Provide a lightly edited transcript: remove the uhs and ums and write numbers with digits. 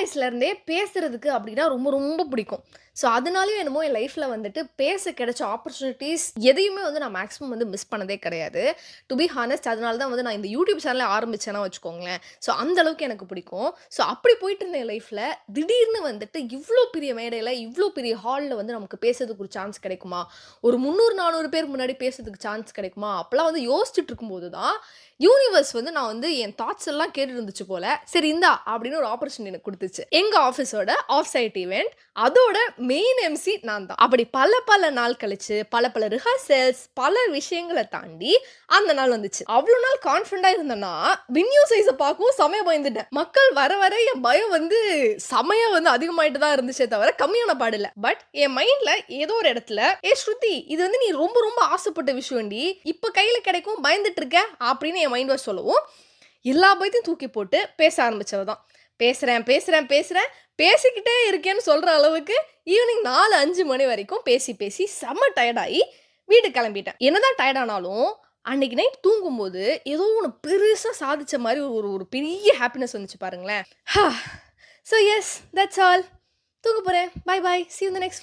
வயசுலேருந்தே பேசுறதுக்கு அப்படின்னா ரொம்ப ரொம்ப பிடிக்கும். ஸோ அதனாலயும் என்னமோ என் லைஃப்ல வந்துட்டு பேச கிடைச்ச ஆப்பர்ச்சுனிட்டீஸ் எதையுமே வந்து நான் மேக்ஸிமம் வந்து மிஸ் பண்ணதே கிடையாது. டு பி ஹானஸ்ட் அதனால தான் வந்து நான் இந்த யூடியூப் சேனலே ஆரம்பிச்சேன்னா வச்சுக்கோங்களேன். ஸோ அந்த அளவுக்கு எனக்கு பிடிக்கும். ஸோ அப்படி போயிட்டு இருந்த என் லைஃப்ல திடீர்னு வந்துட்டு இவ்ளோ பெரிய மேடையில, இவ்ளோ பெரிய ஹால்ல வந்து நமக்கு பேசுறதுக்கு ஒரு சான்ஸ் கிடைக்குமா? ஒரு 300, 400 பேர் முன்னாடி பேசுறதுக்கு சான்ஸ் கிடைக்குமா? அப்பலாம் வந்து யோசிச்சுட்டு இருக்கும்போது தான் யூனிவர்ஸ் வந்து நான் வந்து என் தாட்ஸ் எல்லாம் கேட்டுட்டு இருந்துச்சு போல. சரி இந்தா அப்படின்னு ஒரு ஆப்பர்ச்சுனிட்டி எனக்கு குடுத்துச்சு. எங்க ஆஃபீஸோட ஆஃப் சைட் ஈவென்ட். அதோட மெயின் எம்சி நான் தான். அப்படி பல பல நாள் கழிச்சு, பல பல ரிஹர்சல்ஸ், பல விஷயங்கள தாண்டி அந்த நாள் வந்துச்சு. அவ்ளோ நாள் கான்ஃபிடென்ட்டா இருந்தேன்னா, வின்யூ சைஸ பார்க்கவும் செமையா பயந்துட்டேன். மக்கள் வர வர என் பயம் வந்து செமையா வந்து அதிகமாயிட்டு தான் இருந்துச்சே தவிர, கம்மியான பாடு இல்ல. பட் என் மைண்ட்ல ஏதோ ஒரு இடத்துல, ஸ்ருதி இது வந்து நீ ரொம்ப ரொம்ப ஆசைப்பட்ட விஷயம்டி. இப்ப கையில கிடைக்கும் பயந்துட்டு இருக்க அப்படின்னு என் மைண்ட் வாய்ஸ் சொல்லவும், எல்லா பயத்தையும் தூக்கி போட்டு பேச ஆரம்பிச்சவ தான். பேசுறேன், பேசுறேன், பேசுறேன். பேசிக்கிட்டே இருக்கேன்னு சொல்ற அளவுக்கு ஈவினிங் 4, 5 மணி வரைக்கும் பேசி, பேசி செம்ம டயர்ட் ஆயி வீட்டுக்கு கிளம்பிட்டேன். என்னதான் டயர்ட் ஆனாலும், அன்னைக்கு நைட் தூங்கும்போது ஏதோ ஒண்ணு பெருசா சாதிச்ச மாரி ஒரு ஒரு பெரிய ஹாப்பினஸ் வந்துச்சு பாருங்களேன். So yes that's all. தூங்க போறேன். Bye bye. See you in the next